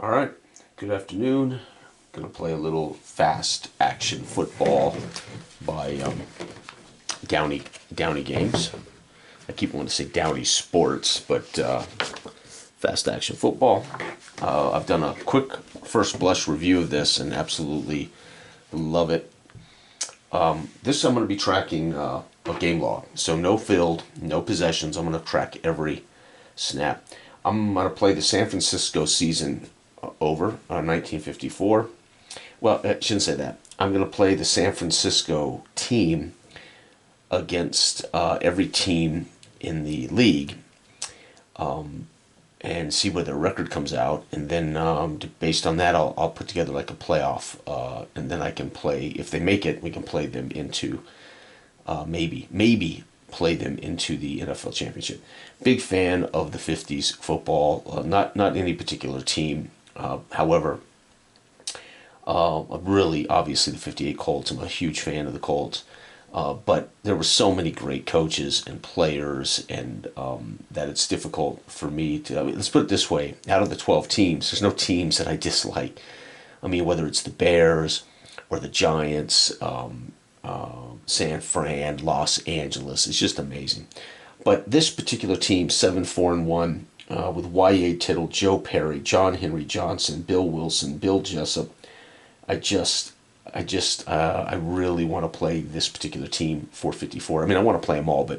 All right, good afternoon. Gonna play a little fast action football by Downey Games. I keep wanting to say Downey Sports, but fast action football. I've done a quick first blush review of this and absolutely love it. This I'm going to be tracking a game log, so no field, no possessions. I'm going to track every snap. I'm going to play the San Francisco season over 1954. Well, I shouldn't say that. I'm going to play the San Francisco team against every team in the league and see where their record comes out. And then based on that, I'll put together like a playoff. And then I can play, if they make it, we can play them into maybe play them into the NFL championship. Big fan of the 50s football, not any particular team. However, really, obviously, the 58 Colts. I'm a huge fan of the Colts. But there were so many great coaches and players, and that it's difficult for me to. I mean, let's put it this way: out of the 12 teams, there's no teams that I dislike. I mean, whether it's the Bears or the Giants, San Fran, Los Angeles, it's just amazing. But this particular team, 7-4-1, with Y.A. Tittle, Joe Perry, John Henry Johnson, Bill Wilson, Bill Jessup. I really want to play this particular team for 54. I mean, I want to play them all,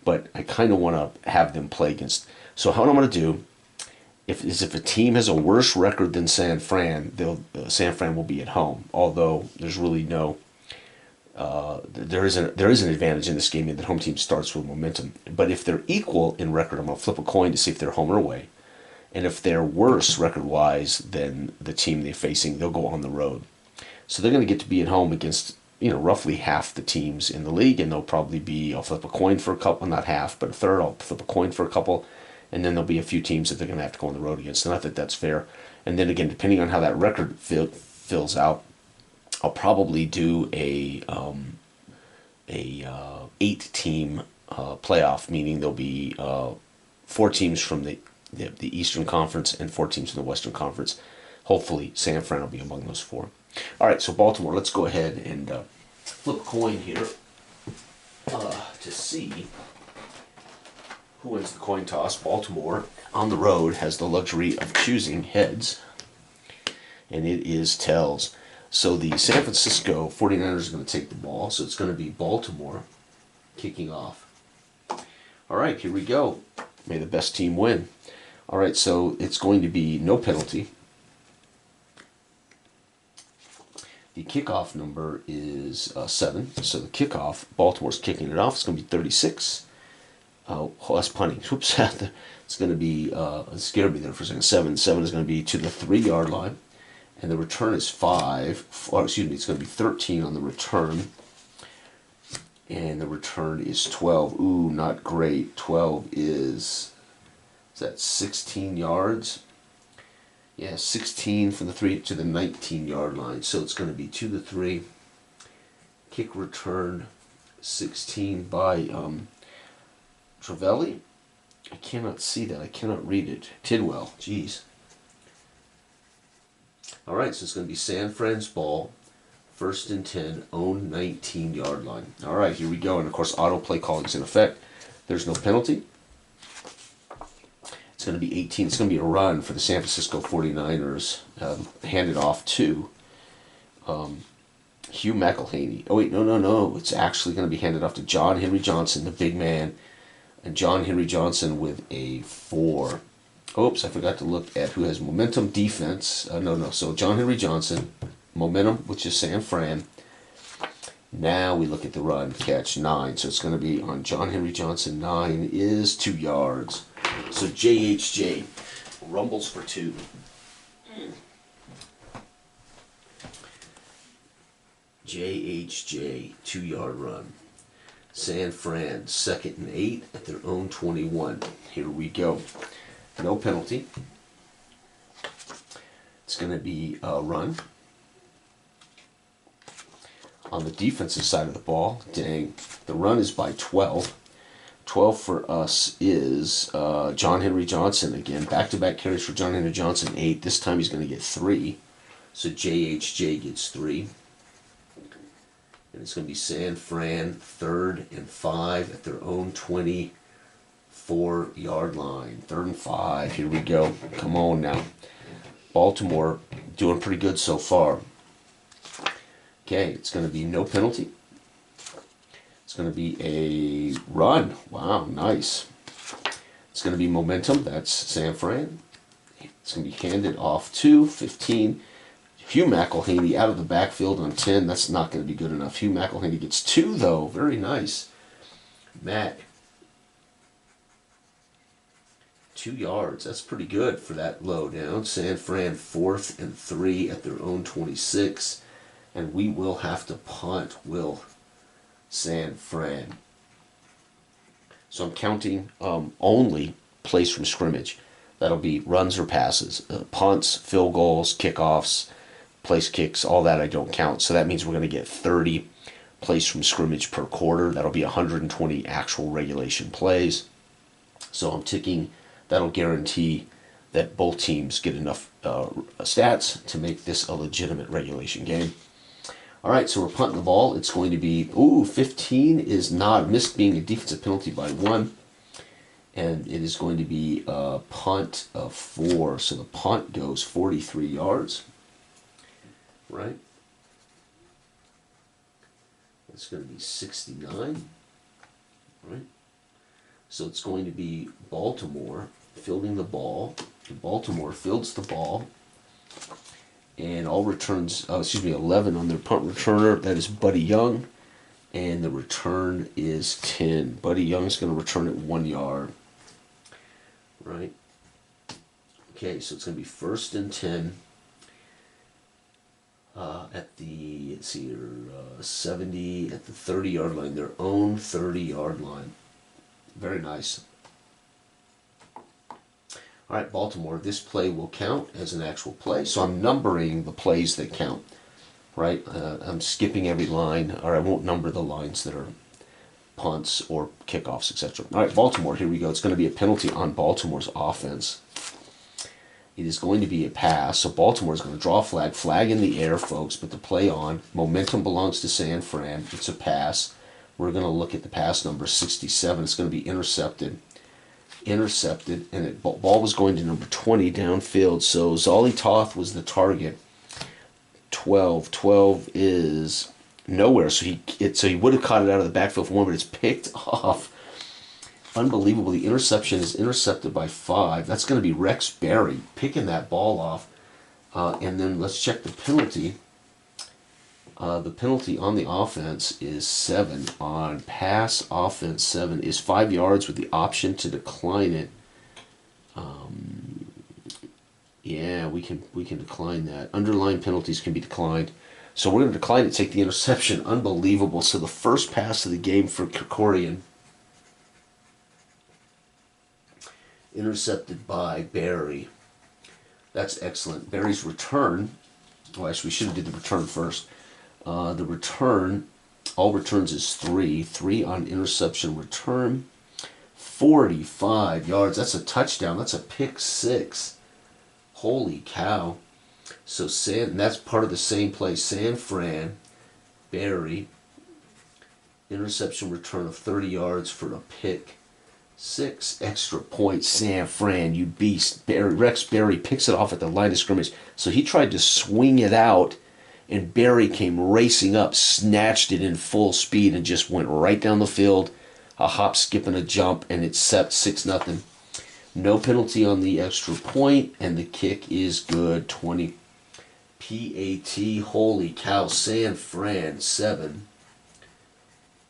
but I kind of want to have them play against. So how I'm going to do, if a team has a worse record than San Fran, San Fran will be at home. Although there's really no, there is an advantage in this game that home team starts with momentum. But if they're equal in record, I'm going to flip a coin to see if they're home or away. And if they're worse record-wise than the team they're facing, they'll go on the road. So they're going to get to be at home against, roughly half the teams in the league, and they'll probably be, I'll flip a coin for a couple, not half, but a third, I'll flip a coin for a couple, and then there'll be a few teams that they're going to have to go on the road against, and I think that's fair. And then again, depending on how that record fills out, I'll probably do a 8-team playoff, meaning there'll be 4 teams from the Eastern Conference and 4 teams from the Western Conference. Hopefully, San Fran will be among those 4. All right, so Baltimore, let's go ahead and flip a coin here to see who wins the coin toss. Baltimore, on the road, has the luxury of choosing heads, and it is tails. So the San Francisco 49ers are going to take the ball, so it's going to be Baltimore kicking off. All right, here we go. May the best team win. All right, so it's going to be no penalty. The kickoff number is 7. So the kickoff, Baltimore's kicking it off. It's going to be 36. Oh, that's punting. Whoops. It's going to be, it scared me there for a second. 7 is going to be to the 3-yard line. And the return is 5. Or, excuse me, it's going to be 13 on the return. And the return is 12. Ooh, not great. 12 is that 16 yards? Yeah, 16 from the 3 to the 19-yard line. So it's going to be to the 3. Kick return 16 by Travelli. I cannot see that. I cannot read it. Tidwell. Jeez. All right, so it's going to be San Fran's ball. 1st and 10, own 19-yard line. All right, here we go. And, of course, auto play calling is in effect. There's no penalty. It's going to be 18. It's going to be a run for the San Francisco 49ers. Handed off to Hugh McElhaney. Oh, wait, no. It's actually going to be handed off to John Henry Johnson, the big man. And John Henry Johnson with a 4. Oops, I forgot to look at who has momentum defense. No. So John Henry Johnson, momentum, which is San Fran. Now we look at the run, catch 9. So it's going to be on John Henry Johnson. 9 is 2 yards. So JHJ rumbles for 2. JHJ 2-yard run. San Fran 2nd and 8 at their own 21. Here we go. No penalty. It's going to be a run. On the defensive side of the ball, dang, the run is by 12. 12 for us is John Henry Johnson again. Back-to-back carries for John Henry Johnson, 8. This time he's going to get 3. So JHJ gets 3. And it's going to be San Fran, 3rd and 5 at their own 24-yard line. 3rd and 5. Here we go. Come on now. Baltimore doing pretty good so far. Okay, it's going to be no penalty. It's going to be a run. Wow, nice. It's going to be momentum. That's San Fran. It's going to be handed off to 15. Hugh McElhaney out of the backfield on 10. That's not going to be good enough. Hugh McElhaney gets 2, though. Very nice. Mac. 2 yards. That's pretty good for that low down. San Fran 4th and 3 at their own 26. And we will have to punt, will San Fran. So I'm counting only plays from scrimmage. That'll be runs or passes. Punts, field goals, kickoffs, place kicks, all that I don't count. So that means we're going to get 30 plays from scrimmage per quarter. That'll be 120 actual regulation plays. So I'm ticking, that'll guarantee that both teams get enough stats to make this a legitimate regulation game. All right, so we're punting the ball. It's going to be, 15 is not, missed being a defensive penalty by 1. And it is going to be a punt of 4. So the punt goes 43 yards. Right? It's going to be 69. Right? So it's going to be Baltimore fielding the ball. Baltimore fields the ball. And all returns, 11 on their punt returner. That is Buddy Young. And the return is 10. Buddy Young's going to return it 1 yard. Right? Okay, so it's going to be 1st and 10 at the, 70, at the 30-yard line. Their own 30-yard line. Very nice. All right, Baltimore, this play will count as an actual play. So I'm numbering the plays that count, right? I'm skipping every line, or I won't number the lines that are punts or kickoffs, etc. All right, Baltimore, here we go. It's going to be a penalty on Baltimore's offense. It is going to be a pass. So Baltimore is going to draw a flag in the air, folks, but the play on. Momentum belongs to San Fran. It's a pass. We're going to look at the pass number 67. It's going to be intercepted, and it ball was going to number 20 downfield. So Zolly Toth was the target. 12 is nowhere. So he would have caught it out of the backfield for 1, but it's picked off. Unbelievable. The interception is intercepted by 5. That's going to be Rex Berry picking that ball off. And then let's check the penalty. The penalty on the offense is 7. On pass offense, 7 is 5 yards with the option to decline it. Yeah, we can decline that. Underlying penalties can be declined. So we're going to decline it, take the interception. Unbelievable. So the first pass of the game for Krikorian, intercepted by Berry. That's excellent. Berry's return. Oh, actually, we should have did the return first. The return, all returns is 3. 3 on interception return. 45 yards. That's a touchdown. That's a pick 6. Holy cow. So that's part of the same play. San Fran, Berry, interception return of 30 yards for a pick 6. Extra point. San Fran, you beast. Rex Berry picks it off at the line of scrimmage. So he tried to swing it out, and Berry came racing up, snatched it in full speed, and just went right down the field. A hop, skip, and a jump, and it's set 6-0. No penalty on the extra point, and the kick is good. 20 PAT. Holy cow. San Fran 7.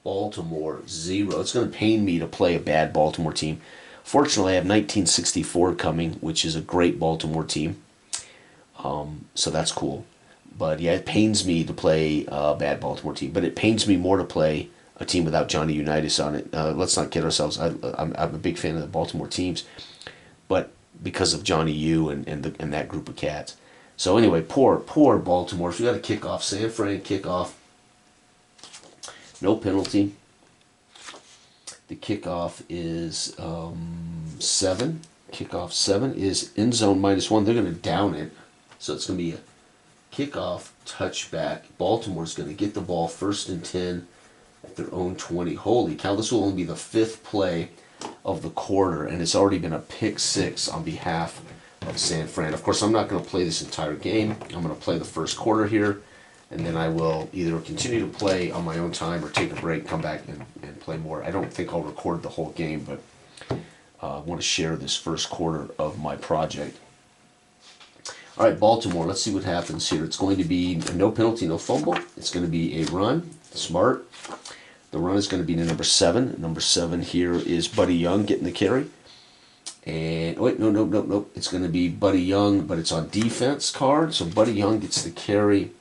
Baltimore 0. It's going to pain me to play a bad Baltimore team. Fortunately, I have 1964 coming, which is a great Baltimore team. So that's cool. But yeah, it pains me to play a bad Baltimore team. But it pains me more to play a team without Johnny Unitas on it. Let's not kid ourselves. I'm a big fan of the Baltimore teams, but because of Johnny U and that group of cats. So anyway, poor Baltimore. So we got a kickoff. San Fran kickoff. No penalty. The kickoff is 7. Kickoff 7 is end zone -1. They're going to down it. So it's going to be a kickoff touchback. Baltimore's going to get the ball 1st and 10 at their own 20. Holy cow, this will only be the 5th play of the quarter, and it's already been a pick 6 on behalf of San Fran. Of course, I'm not going to play this entire game. I'm going to play the first quarter here, and then I will either continue to play on my own time or take a break, come back and play more. I don't think I'll record the whole game, but I want to share this first quarter of my project. All right, Baltimore, let's see what happens here. It's going to be no penalty, no fumble. It's going to be a run, smart. The run is going to be to number 7. Number 7 here is Buddy Young getting the carry. And, wait, no. It's going to be Buddy Young, but it's on defense card. So Buddy Young gets the carry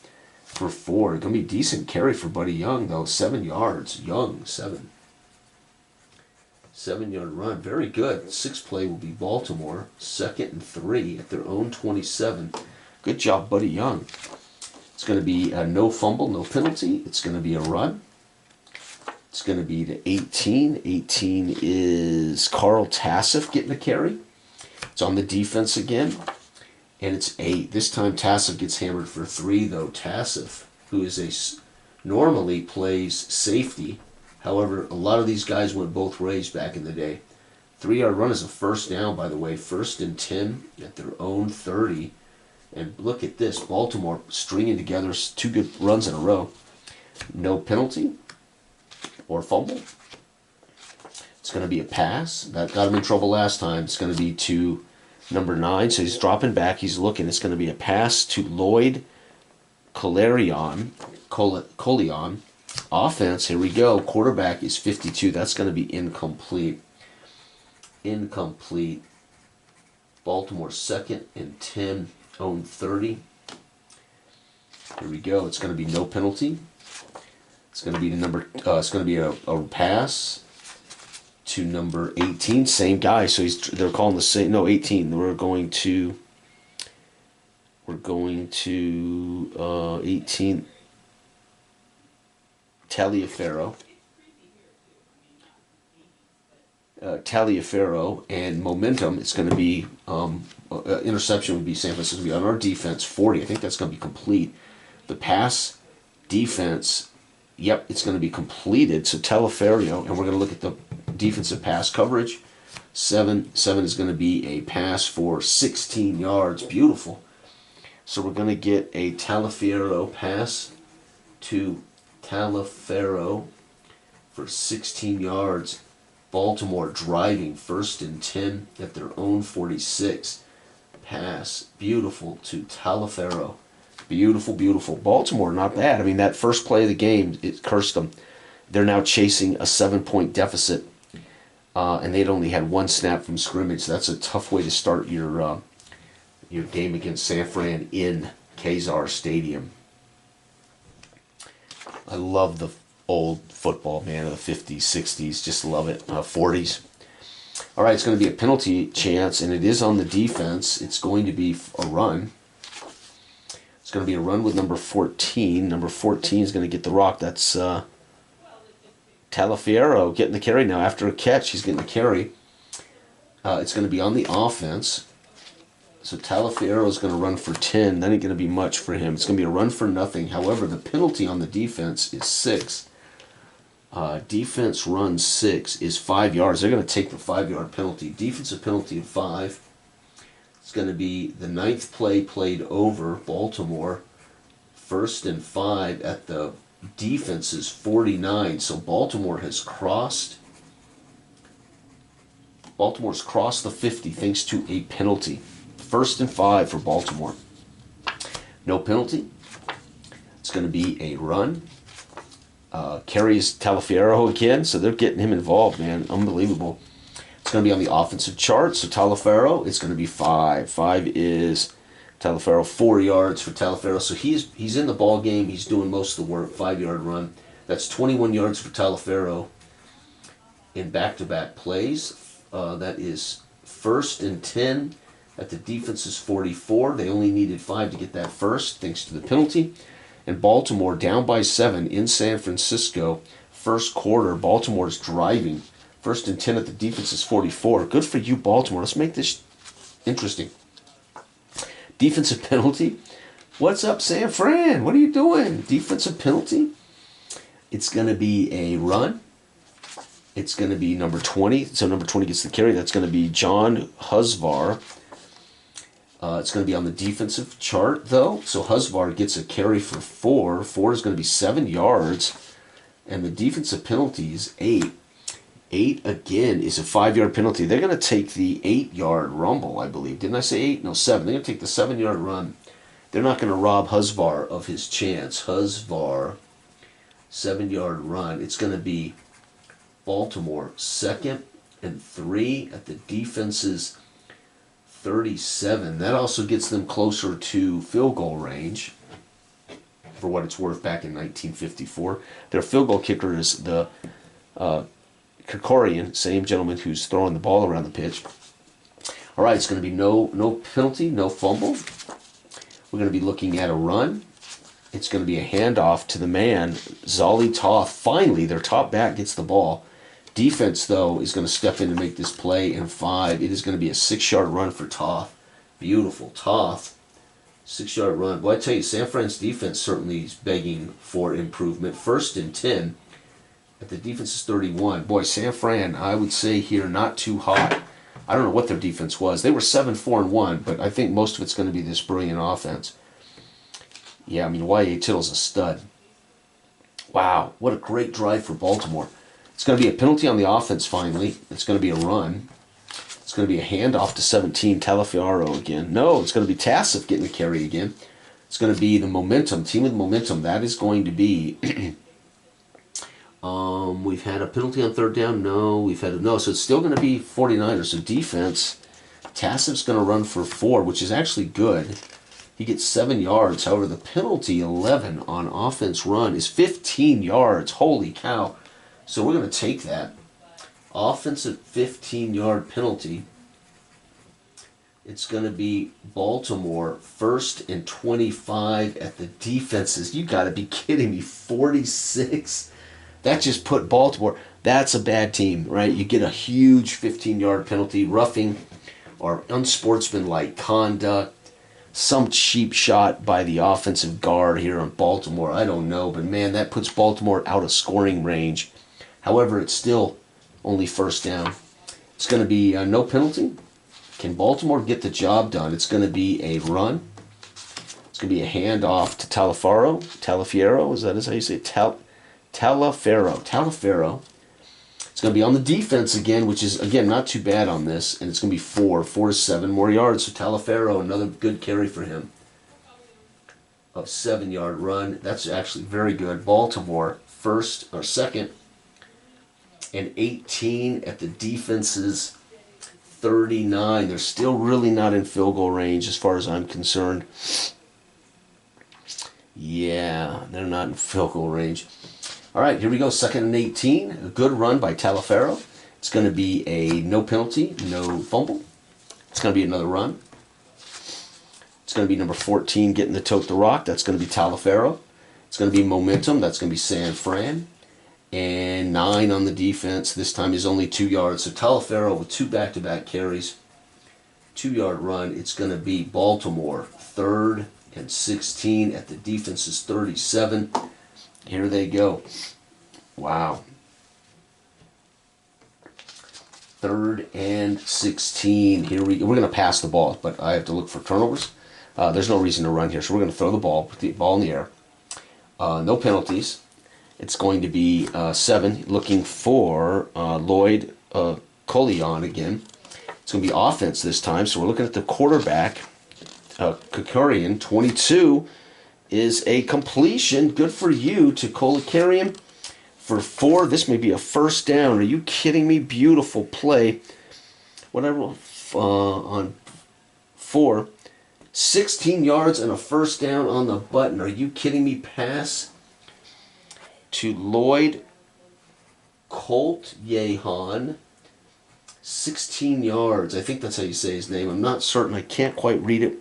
for 4. It's going to be a decent carry for Buddy Young, though. 7 yards. Young, 7. 7-yard run. Very good. 6th play will be Baltimore. 2nd and 3 at their own 27. Good job, Buddy Young. It's going to be no fumble, no penalty. It's going to be a run. It's going to be to 18. 18 is Carl Tassif getting the carry. It's on the defense again. And it's 8. This time Tassif gets hammered for 3, though. Tassif, who is normally plays safety. However, a lot of these guys went both ways back in the day. 3-yard run is a first down, by the way. 1st and 10 at their own 30. And look at this. Baltimore stringing together 2 good runs in a row. No penalty or fumble. It's going to be a pass. That got him in trouble last time. It's going to be to number 9. So he's dropping back. He's looking. It's going to be a pass to Lloyd Collion. Offense, here we go. Quarterback is 52. That's going to be incomplete. Incomplete. Baltimore 2nd and 10, own 30. Here we go. It's going to be no penalty. It's going to be it's going to be a pass to number 18. Same guy. So they're calling the same. No, 18. We're going to 18. Taliaferro and momentum. It's going to be interception would be San Francisco. Be on our defense 40. I think that's going to be complete. The pass defense, yep, it's going to be completed. So Taliaferro, and we're going to look at the defensive pass coverage. 7 is going to be a pass for 16 yards. Beautiful. So we're going to get a Taliaferro pass to Taliaferro for 16 yards. Baltimore driving 1st and 10 at their own 46. Pass. Beautiful to Taliaferro. Beautiful, beautiful. Baltimore, not bad. I mean, that first play of the game, it cursed them. They're now chasing a 7-point deficit, and they'd only had 1 snap from scrimmage. That's a tough way to start your game against San Fran in Kezar Stadium. I love the old football, man, of the 50s, 60s. Just love it. 40s. All right, it's going to be a penalty chance, and it is on the defense. It's going to be a run. It's going to be a run with number 14. Number 14 is going to get the rock. That's Taliaferro getting the carry now. After a catch, he's getting the carry. It's going to be on the offense. So Taliaferro is going to run for 10. That ain't going to be much for him. It's going to be a run for nothing. However, the penalty on the defense is 6. Defense run 6 is 5 yards. They're going to take the 5-yard penalty. Defensive penalty of 5. It's going to be the 9th play played over Baltimore. 1st and 5 at the defense's 49. So Baltimore's crossed the 50 thanks to a penalty. 1st and 5 for Baltimore. No penalty. It's going to be a run. Carries Taliaferro again, so they're getting him involved, man. Unbelievable. It's going to be on the offensive chart. So Taliaferro, it's going to be 5. 5 is Taliaferro. 4 yards for Taliaferro. So he's in the ball game. He's doing most of the work. 5-yard run. That's 21 yards for Taliaferro in back-to-back plays. That is 1st and 10 at the defense's 44. They only needed 5 to get that first, thanks to the penalty. And Baltimore down by 7 in San Francisco. First quarter, Baltimore's driving First and 10 at the defense's 44. Good for you, Baltimore. Let's make this interesting. Defensive penalty. What's up, San Fran? What are you doing? Defensive penalty. It's going to be a run. It's going to be number 20. So number 20 gets the carry. That's going to be John Husvar. It's going to be on the defensive chart, though. So Husvar gets a carry for 4. 4 is going to be 7 yards. And the defensive penalty is 8. 8, again, is a 5-yard penalty. They're going to take the 8-yard rumble, I believe. Didn't I say 8? No, 7. They're going to take the 7-yard run. They're not going to rob Husvar of his chance. Husvar, 7-yard run. It's going to be Baltimore, 2nd and 3 at the defense's 37. That also gets them closer to field goal range, for what it's worth, back in 1954. Their field goal kicker is the Krikorian, same gentleman who's throwing the ball around the pitch. All right, it's going to be no penalty, no fumble. We're going to be looking at a run. It's going to be a handoff to the man, Zolly Toth. Finally, their top back gets the ball. Defense, though, is going to step in to make this play in 5. It is going to be a 6-yard run for Toth. Beautiful. Toth, 6-yard run. Boy, I tell you, San Fran's defense certainly is begging for improvement. 1st and 10 at the defense's 31. Boy, San Fran, I would say here, not too hot. I don't know what their defense was. They were 7-4-1, but I think most of it's going to be this brilliant offense. Yeah, I mean, Y.A. Tittle's a stud. Wow, what a great drive for Baltimore. It's going to be a penalty on the offense finally. It's going to be a run. It's going to be a handoff to 17, Talafiaro again. No, it's going to be Tassif getting the carry again. It's going to be the momentum, team with momentum. That is going to be... we've had a penalty on 3rd down. No, so it's still going to be 49ers. So defense, Tassif's going to run for 4, which is actually good. He gets 7 yards. However, the penalty, 11 on offense run, is 15 yards. Holy cow. So we're going to take that. Offensive 15-yard penalty. It's going to be Baltimore, 1st and 25 at the defenses. You got to be kidding me. 46. That just put Baltimore. That's a bad team, right? You get a huge 15-yard penalty, roughing or unsportsmanlike conduct, some cheap shot by the offensive guard here on Baltimore. I don't know, but man, that puts Baltimore out of scoring range. However, it's still only 1st down. It's going to be no penalty. Can Baltimore get the job done? It's going to be a run. It's going to be a handoff to Talafiero, is that how you say it? Talafiero. It's going to be on the defense again, which is, again, not too bad on this. And it's going to be 4 to 7 more yards. So Talafiero, another good carry for him. A 7-yard run. That's actually very good. Baltimore, 2nd and 18 at the defense's 39. They're still really not in field goal range as far as I'm concerned. Yeah, they're not in field goal range. All right, here we go. 2nd and 18. A good run by Talafiero. It's going to be a no penalty, no fumble. It's going to be another run. It's going to be number 14 getting the tote the rock. That's going to be Talafiero. It's going to be momentum. That's going to be San Fran. And 9 on the defense. This time is only 2 yards. So Talafiero with 2 back-to-back carries. 2-yard run. It's going to be Baltimore, 3rd and 16 at the defense's 37. Here they go. Wow. 3rd and 16. We're going to pass the ball, but I have to look for turnovers. There's no reason to run here, so we're going to throw the ball, put the ball in the air. No penalties. It's going to be 7, looking for Lloyd Colion again. It's going to be offense this time, so we're looking at the quarterback, Krikorian, 22. Is a completion. Good for you to Kolakarian for 4. This may be a 1st down. Are you kidding me? Beautiful play. Whatever on 4. 16 yards and a 1st down on the button. Are you kidding me? Pass to Lloyd Coltyehan. 16 yards. I think that's how you say his name. I'm not certain. I can't quite read it.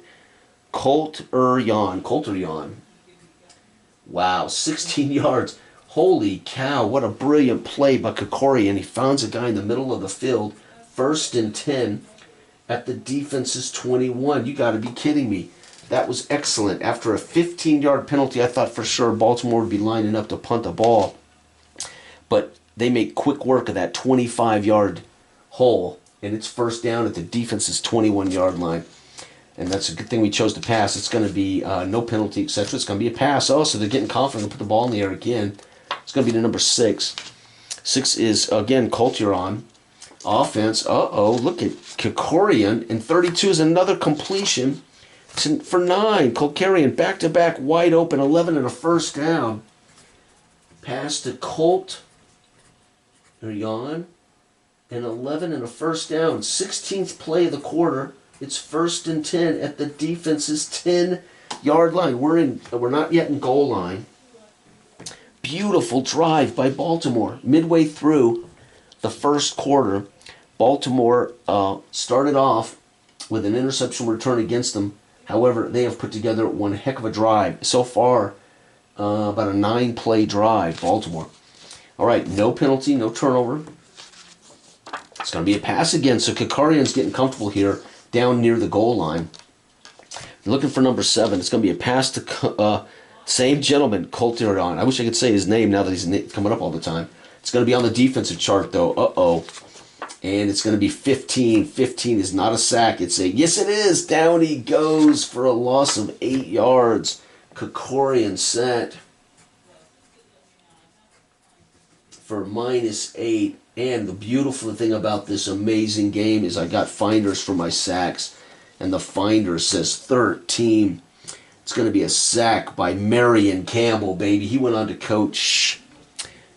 Coltyehan. Wow, 16 yards. Holy cow, what a brilliant play by Krikorian. He finds a guy in the middle of the field, 1st and 10 at the defense's 21. You got to be kidding me. That was excellent. After a 15-yard penalty, I thought for sure Baltimore would be lining up to punt the ball. But they make quick work of that 25-yard hole, and it's 1st down at the defense's 21-yard line. And that's a good thing we chose to pass. It's going to be no penalty, etc. It's going to be a pass. Oh, so they're getting confident to put the ball in the air again. It's going to be the number 6. 6 is, again, Colts on. Offense, look at Krikorian. And 32 is another completion for 9. Krikorian back-to-back wide open, 11 and a 1st down. Pass to Colt. They're on. And 11 and a 1st down. 16th play of the quarter. It's 1st and 10 at the defense's 10-yard line. We're not yet in goal line. Beautiful drive by Baltimore. Midway through the 1st quarter, Baltimore started off with an interception return against them. However, they have put together one heck of a drive. So far, about a 9-play drive, Baltimore. All right, no penalty, no turnover. It's going to be a pass again, so Krikorian's getting comfortable here down near the goal line. Looking for number 7. It's going to be a pass to same gentleman, Coltiron. I wish I could say his name now that he's coming up all the time. It's going to be on the defensive chart, though. And it's going to be 15. 15 is not a sack. It's a, yes it is. Downey goes for a loss of 8 yards. Krikorian set for -8. And the beautiful thing about this amazing game is I got finders for my sacks. And the finder says 13. It's going to be a sack by Marion Campbell, baby. He went on to coach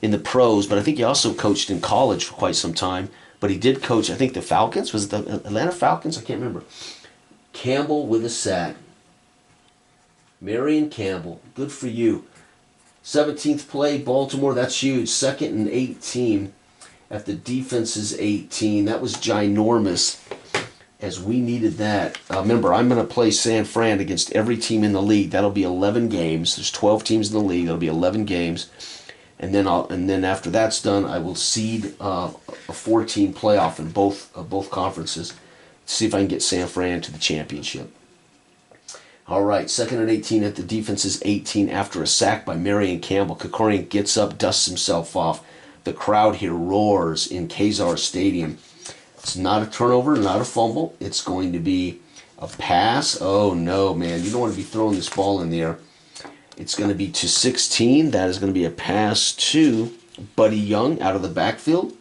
in the pros, but I think he also coached in college for quite some time. But he did coach, I think, the Falcons. Was it the Atlanta Falcons? I can't remember. Campbell with a sack. Marion Campbell. Good for you. 17th play, Baltimore. That's huge. 2nd and 18 at the defense's 18. That was ginormous, as we needed that. Remember, I'm going to play San Fran against every team in the league. That'll be 11 games. There's 12 teams in the league. That'll be 11 games. And then after that's done, I will seed a 14 playoff in both conferences to see if I can get San Fran to the championship. All right, 2nd and 18 at the defense's 18 after a sack by Marion Campbell. Krikorian gets up, dusts himself off. The crowd here roars in Kezar Stadium. It's not a turnover, not a fumble. It's going to be a pass. Oh, no, man. You don't want to be throwing this ball in the air. It's going to be to 16. That is going to be a pass to Buddy Young out of the backfield.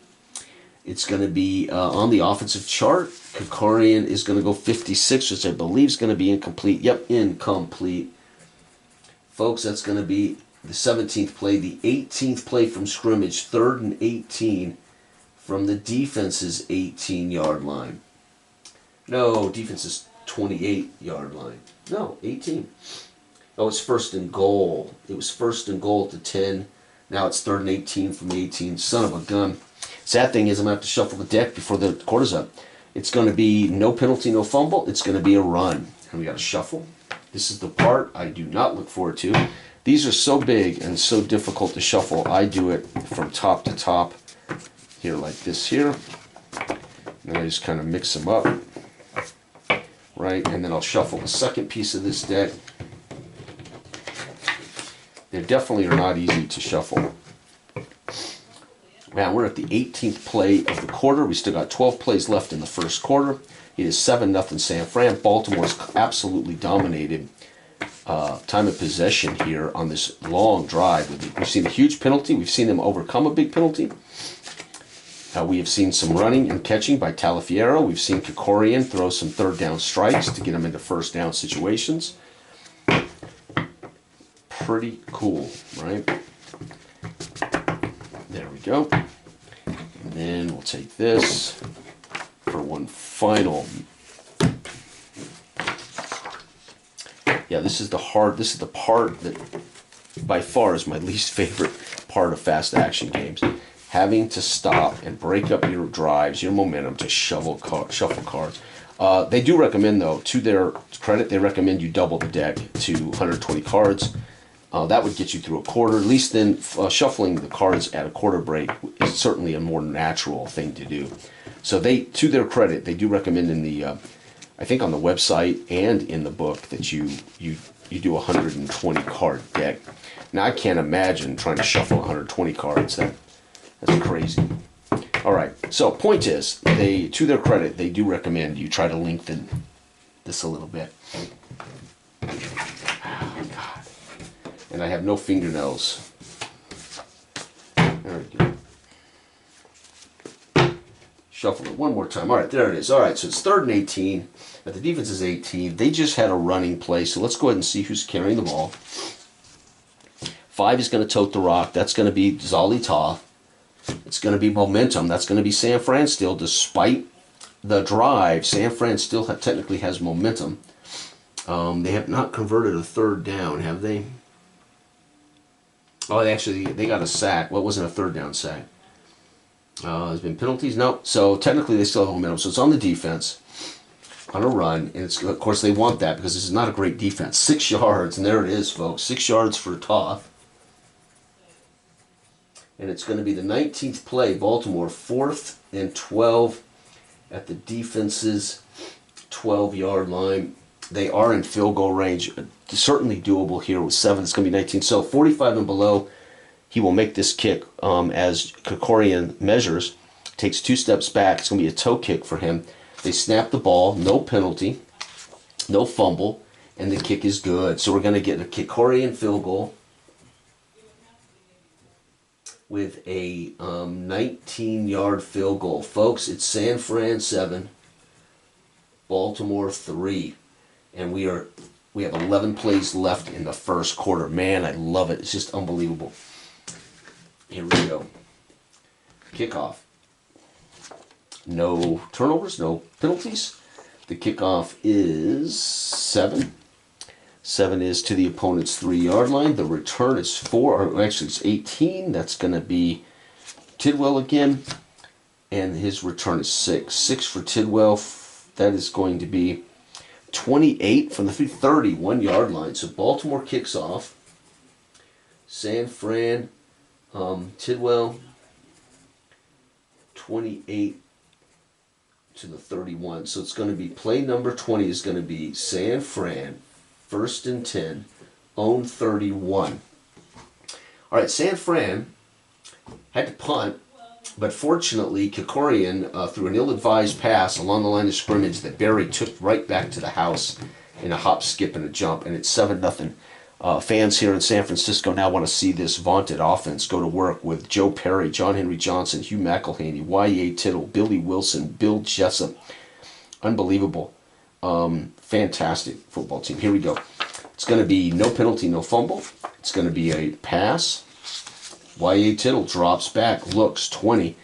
It's going to be on the offensive chart. Krikorian is going to go 56, which I believe is going to be incomplete. Yep, incomplete. Folks, that's going to be the 17th play. The 18th play from scrimmage. 3rd and 18 from the defense's 18-yard line. No, defense's 28-yard line. No, 18. Oh, it's 1st and goal. It was 1st and goal at the 10. Now it's 3rd and 18 from the 18. Son of a gun. Sad thing is I'm going to have to shuffle the deck before the quarter's up. It's going to be no penalty, no fumble. It's going to be a run. And we got to shuffle. This is the part I do not look forward to. These are so big and so difficult to shuffle. I do it from top to top here like this here. And I just kind of mix them up. Right? And then I'll shuffle the second piece of this deck. They definitely are not easy to shuffle. Man, we're at the 18th play of the quarter. We still got 12 plays left in the 1st quarter. It is 7-0 San Fran. Baltimore's absolutely dominated time of possession here on this long drive. We've seen a huge penalty. We've seen them overcome a big penalty. We have seen some running and catching by Talafiero. We've seen Krikorian throw some 3rd down strikes to get them into 1st down situations. Pretty cool, right? There we go. And then we'll take this for one final. Yeah, this is the part that by far is my least favorite part of fast action games. Having to stop and break up your drives, your momentum to shuffle cards. They do recommend, though, to their credit, they recommend you double the deck to 120 cards. That would get you through a quarter. At least then shuffling the cards at a quarter break is certainly a more natural thing to do. So they, to their credit, they do recommend in the, I think on the website and in the book that you do a 120 card deck. Now I can't imagine trying to shuffle 120 cards. That's crazy. All right. So point is, they, to their credit, they do recommend you try to lengthen this a little bit. Oh, God. And I have no fingernails. There we go. Shuffle it one more time. All right, there it is. All right, so it's 3rd and 18. But the defense is 18. They just had a running play, so let's go ahead and see who's carrying the ball. 5 is going to tote the rock. That's going to be Zali Ta. It's going to be momentum. That's going to be San Fran still. Despite the drive, San Fran still technically has momentum. They have not converted a 3rd down, have they? Oh, they got a sack. Well, it wasn't a 3rd down sack. There's been penalties? No. So technically they still have momentum. So it's on the defense, on a run. And it's, of course they want that because this is not a great defense. 6 yards, and there it is, folks. 6 yards for Toth. And it's going to be the 19th play. Baltimore, 4th and 12 at the defense's 12-yard line. They are in field goal range. Certainly doable here with 7. It's going to be 19. So 45 and below, he will make this kick as Krikorian measures. Takes 2 steps back. It's going to be a toe kick for him. They snap the ball. No penalty. No fumble. And the kick is good. So we're going to get a Krikorian field goal with a 19-yard field goal. Folks, it's San Fran 7, Baltimore 3. And we have 11 plays left in the first quarter. Man, I love it. It's just unbelievable. Here we go. Kickoff. No turnovers, no penalties. The kickoff is 7. 7 is to the opponent's 3-yard line. The return is 4, or actually it's 18. That's going to be Tidwell again. And his return is 6. 6 for Tidwell. That is going to be 28 from the 31-yard line. So Baltimore kicks off. San Fran, Tidwell, 28 to the 31. So it's going to be play number 20 is going to be San Fran, 1st and 10, own 31. All right, San Fran had to punt, but fortunately, Krikorian, through an ill-advised pass along the line of scrimmage that Barry took right back to the house in a hop, skip, and a jump, and it's 7-0. Fans here in San Francisco now want to see this vaunted offense go to work with Joe Perry, John Henry Johnson, Hugh McElhaney, Y.A. Tittle, Billy Wilson, Bill Jessup. Unbelievable. Fantastic football team. Here we go. It's going to be no penalty, no fumble. It's going to be a pass. Y.A. Tittle drops back, looks, 20.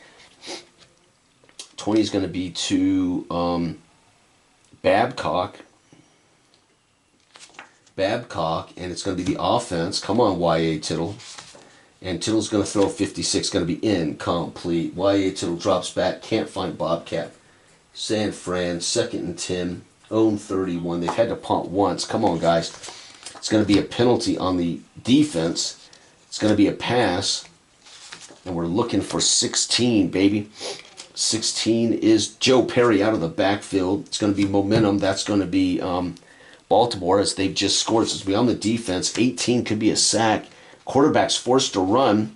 20 is going to be to Babcock. And it's going to be the offense. Come on, Y.A. Tittle. And Tittle's going to throw 56, going to be incomplete. Y.A. Tittle drops back, can't find Bobcat. San Fran, 2nd and 10, own 31. They've had to punt once. Come on, guys. It's going to be a penalty on the defense. It's going to be a pass, and we're looking for 16, baby. 16 is Joe Perry out of the backfield. It's going to be momentum. That's going to be Baltimore, as they've just scored. So it's be on the defense. 18 could be a sack. Quarterback's forced to run.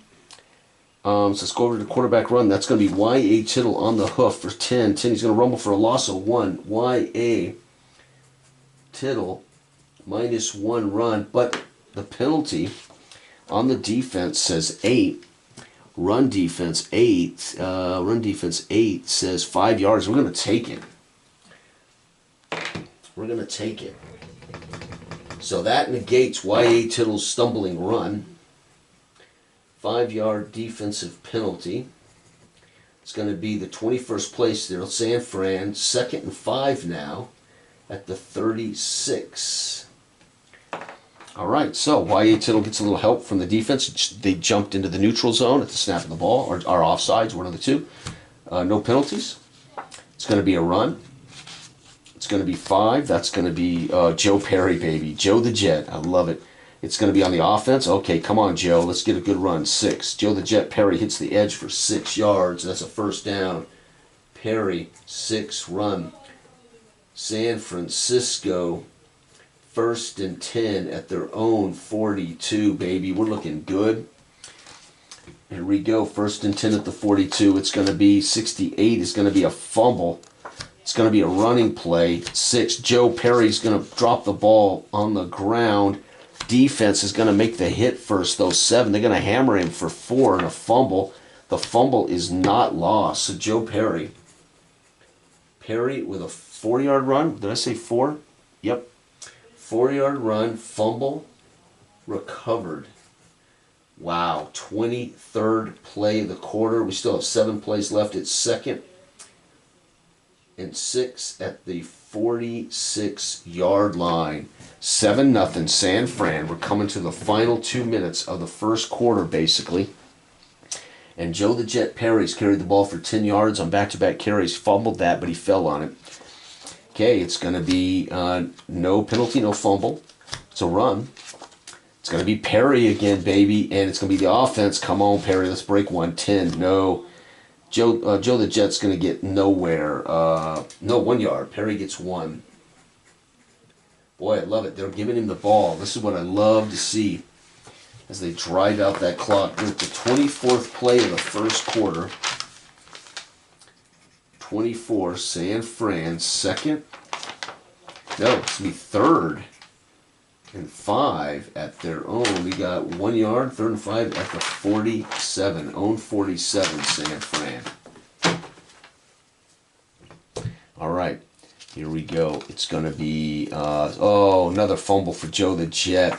So let's go over to the quarterback run. That's going to be Y.A. Tittle on the hoof for 10. 10, he's going to rumble for a loss of 1. Y.A. Tittle, -1 run. But the penalty on the defense says 8. Run defense 8. Run defense 8 says 5 yards. We're going to take it. We're going to take it. So that negates Y.A. Tittle's stumbling run. 5-yard defensive penalty. It's going to be the 21st place there. San Fran, 2nd and 5 now at the 36. All right, so Y.A. Tittle gets a little help from the defense. They jumped into the neutral zone at the snap of the ball, or offsides, one of the two. No penalties. It's going to be a run. It's going to be 5. That's going to be Joe Perry, baby. Joe the Jet. I love it. It's going to be on the offense. Okay, come on, Joe. Let's get a good run. 6. Joe the Jet Perry hits the edge for 6 yards. That's a first down. Perry, 6 run. San Francisco, 1st and 10 at their own 42, baby. We're looking good. Here we go. 1st and 10 at the 42. It's going to be 68. It's going to be a fumble. It's going to be a running play. 6. Joe Perry's going to drop the ball on the ground. Defense is going to make the hit first, though. 7. They're going to hammer him for 4 and a fumble. The fumble is not lost. So Joe Perry with a 4-yard run. Did I say 4? Yep. 4-yard run, fumble, recovered. Wow. 23rd play of the quarter. We still have 7 plays left. It's 2nd and 6 at the 46-yard line. 7-0 San Fran. We're coming to the final 2 minutes of the first quarter, basically. And Joe the Jet Perry's carried the ball for 10 yards on back-to-back carries. Fumbled that, but he fell on it. Okay, it's going to be no penalty, no fumble. It's a run. It's going to be Perry again, baby, and it's going to be the offense. Come on, Perry, let's break 110. No. Joe the Jet's going to get nowhere. No, 1 yard. Perry gets 1. Boy, I love it. They're giving him the ball. This is what I love to see as they drive out that clock. We're at the 24th play of the first quarter. 24, San Fran, 2nd. No, it's going to be 3rd and 5 at their own. We got 1 yard, 3rd and 5 at the 47. Own 47, San Fran. All right, here we go. It's going to be, another fumble for Joe the Jet.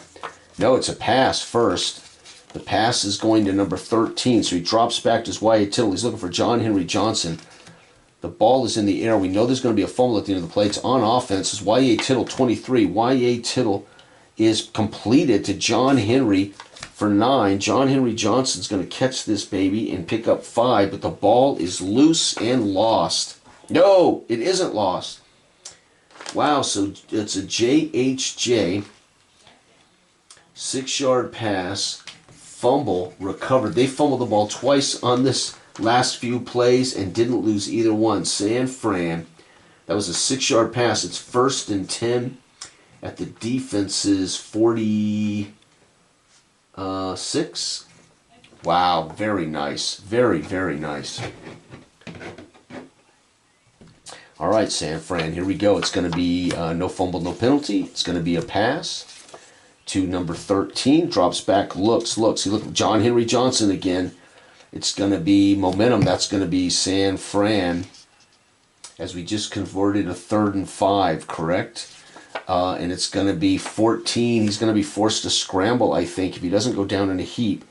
No, it's a pass first. The pass is going to number 13, so he drops back to his Y.A. Tittle. He's looking for John Henry Johnson. The ball is in the air. We know there's going to be a fumble at the end of the play. It's on offense. It's Y.A. Tittle, 23. Y.A. Tittle is completed to John Henry for 9. John Henry Johnson's going to catch this baby and pick up 5, but the ball is loose and lost. No, it isn't lost. Wow, so it's a JHJ, 6-yard pass, fumble, recovered. They fumbled the ball twice on this last few plays and didn't lose either one. San Fran, that was a 6-yard pass. It's 1st and 10 at the defense's 46. Wow, very nice. Very, very nice. All right, San Fran, here we go. It's going to be no fumble, no penalty. It's going to be a pass to number 13. Drops back, looks. He looked at John Henry Johnson again. It's going to be momentum. That's going to be San Fran, as we just converted a 3rd and 5, correct? And it's going to be 14. He's going to be forced to scramble, I think. If he doesn't go down in a heap,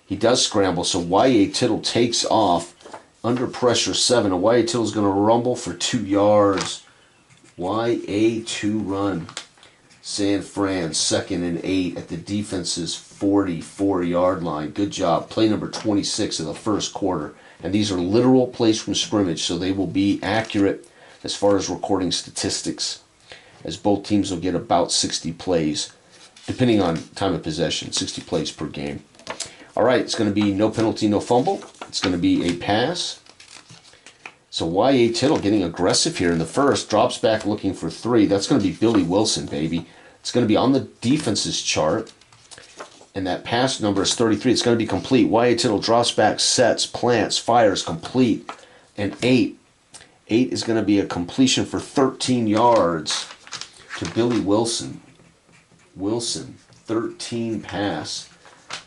he does scramble. So Y.A. Tittle takes off under pressure, 7. And Y.A. Tittle's going to rumble for 2 yards. Y.A. 2 run. San Fran, 2nd and 8 at the defense's 44-yard line. Good job. Play number 26 of the first quarter. And these are literal plays from scrimmage, so they will be accurate as far as recording statistics, as both teams will get about 60 plays, depending on time of possession, 60 plays per game. All right, it's going to be no penalty, no fumble. It's going to be a pass. So Y.A. Tittle getting aggressive here in the first, drops back looking for 3. That's going to be Billy Wilson, baby. It's going to be on the defense's chart, and that pass number is 33. It's going to be complete. Y.A. Tittle drops back, sets, plants, fires, complete, and 8. 8 is going to be a completion for 13 yards to Billy Wilson. 13 pass.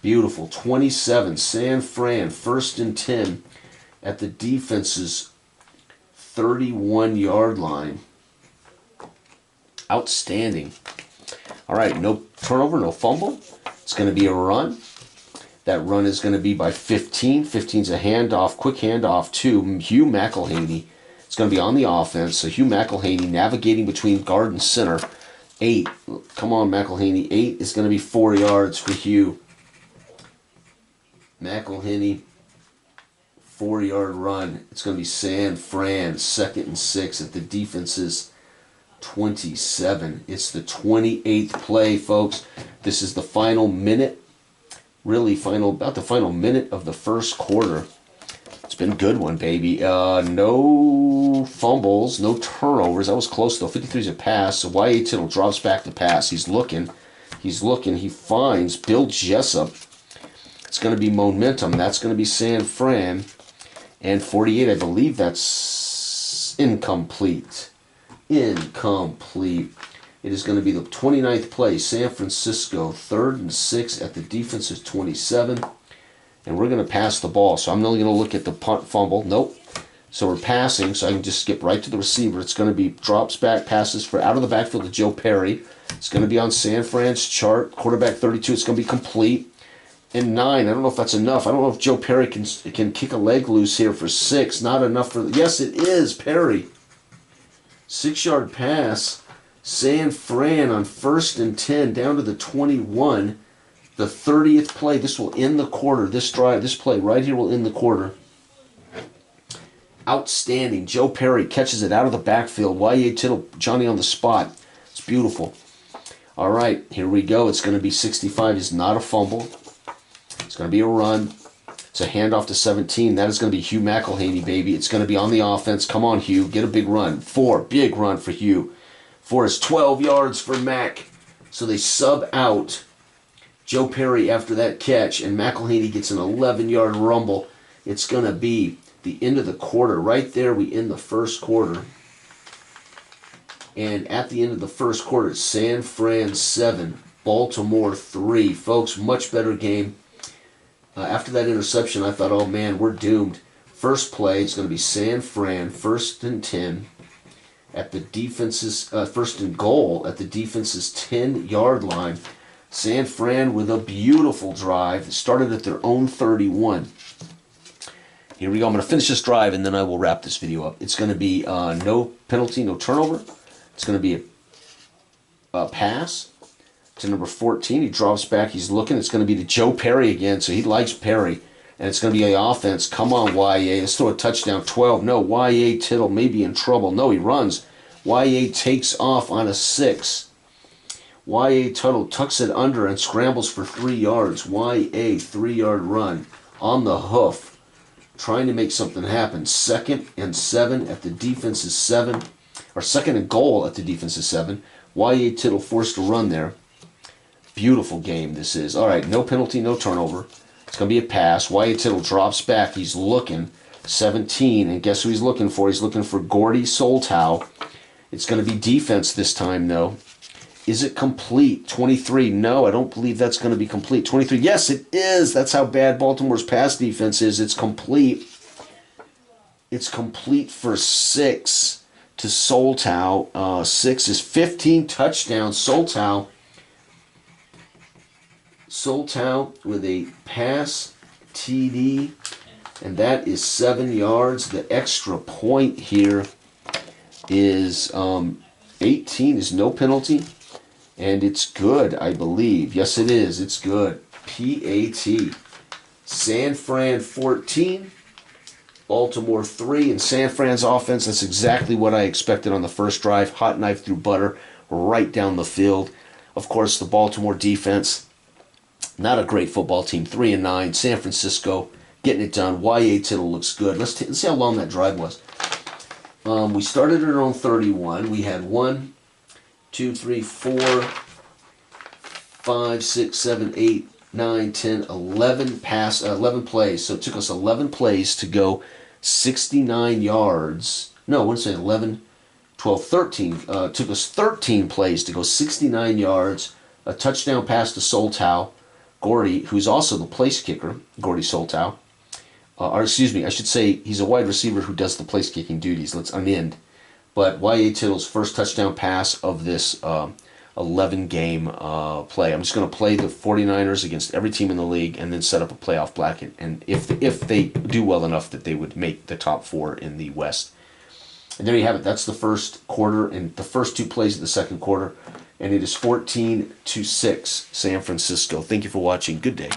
Beautiful. 27, San Fran, 1st and 10 at the defense's 31-yard line. Outstanding. All right, no turnover, no fumble. It's going to be a run. That run is going to be by 15. 15's a handoff, quick handoff to Hugh McElhaney. It's going to be on the offense. So Hugh McElhaney navigating between guard and center. 8. Come on, McElhaney. 8 is going to be 4 yards for Hugh. McElhaney, 4-yard run. It's going to be San Fran, 2nd and 6 at the defense's 27. It's the 28th play, folks. This is the final minute, really about the final minute of the first quarter. It's been a good one, baby. No fumbles, no turnovers. That was close, though. 53's a pass. So Y.A. Tittle drops back the pass. He's looking. He finds Bill Jessup. It's going to be momentum. That's going to be San Fran. And 48, I believe that's incomplete. Incomplete. It is going to be the 29th play. San Francisco, 3rd and 6 at the defense's 27. And we're going to pass the ball. So I'm only going to look at the punt fumble. Nope. So we're passing, so I can just skip right to the receiver. It's going to be drops back passes for out of the backfield to Joe Perry. It's going to be on San Fran's chart. Quarterback 32. It's going to be complete. And 9. I don't know if that's enough. I don't know if Joe Perry can kick a leg loose here for 6. Not enough for... Yes, it is. Perry. 6-yard pass. San Fran on 1st and 10 down to the 21. The 30th play. This will end the quarter. This drive, this play right here will end the quarter. Outstanding. Joe Perry catches it out of the backfield. Y.A. Tittle, Johnny on the spot. It's beautiful. All right, here we go. It's going to be 65. It's not a fumble. It's going to be a run. It's a handoff to 17. That is going to be Hugh McElhaney, baby. It's going to be on the offense. Come on, Hugh. Get a big run. 4. Big run for Hugh. 4 is 12 yards for Mac. So they sub out Joe Perry after that catch, and McElhaney gets an 11-yard rumble. It's going to be the end of the quarter. Right there, we end the first quarter. And at the end of the first quarter, it's San Fran 7, Baltimore 3. Folks, much better game. After that interception, I thought, oh, man, we're doomed. First play, it's going to be San Fran, 1st and 10 at the defense's, 1st and goal at the defense's 10-yard line. San Fran with a beautiful drive. It started at their own 31. Here we go. I'm going to finish this drive, and then I will wrap this video up. It's going to be no penalty, no turnover. It's going to be a pass to number 14. He drops back. He's looking. It's going to be to Joe Perry again, so he likes Perry. And it's going to be the offense. Come on, Y.A. Let's throw a touchdown. 12. No, Y.A. Tittle may be in trouble. No, he runs. Y.A. takes off on a 6. Y.A. Tittle tucks it under and scrambles for 3 yards. Y.A. 3-yard run on the hoof, trying to make something happen. 2nd and 7 at the defense's 7. Or 2nd and goal at the defense's 7. Y.A. Tittle forced to run there. Beautiful game this is. All right, no penalty, no turnover. It's going to be a pass. Y.A. Tittle drops back. He's looking. 17, and guess who he's looking for? He's looking for Gordy Soltow. It's going to be defense this time, though. Is it complete? 23. No, I don't believe that's going to be complete. 23. Yes, it is. That's how bad Baltimore's pass defense is. It's complete. It's complete for 6 to Soltow. 6 is 15 touchdowns. Soltow with a pass TD, and that is 7 yards. The extra point here is 18 is no penalty, and it's good, I believe. Yes, it is. It's good. PAT. San Fran 14, Baltimore 3, and San Fran's offense, that's exactly what I expected on the first drive. Hot knife through butter, right down the field. Of course, the Baltimore defense, not a great football team. 3 and 9. San Francisco getting it done. Y.A. Tittle looks good. Let's see how long that drive was. We started at our own 31. We had 1, 2, 3, 4, 5, 6, 7, 8, 9, 10, 11 plays. So it took us 11 plays to go 69 yards. No, I wouldn't say 11, 12, 13. It took us 13 plays to go 69 yards. A touchdown pass to Soltow. Gordy, who's also the place kicker, Gordy Soltow. Or excuse me, I should say he's a wide receiver who does the place kicking duties. Let's unend. But Y.A. Tittle's first touchdown pass of this 11-game play. I'm just going to play the 49ers against every team in the league and then set up a playoff bracket. And if they do well enough that they would make the top 4 in the West. And there you have it. That's the first quarter and the first 2 plays of the second quarter. And it is 14-6, San Francisco. Thank you for watching. Good day.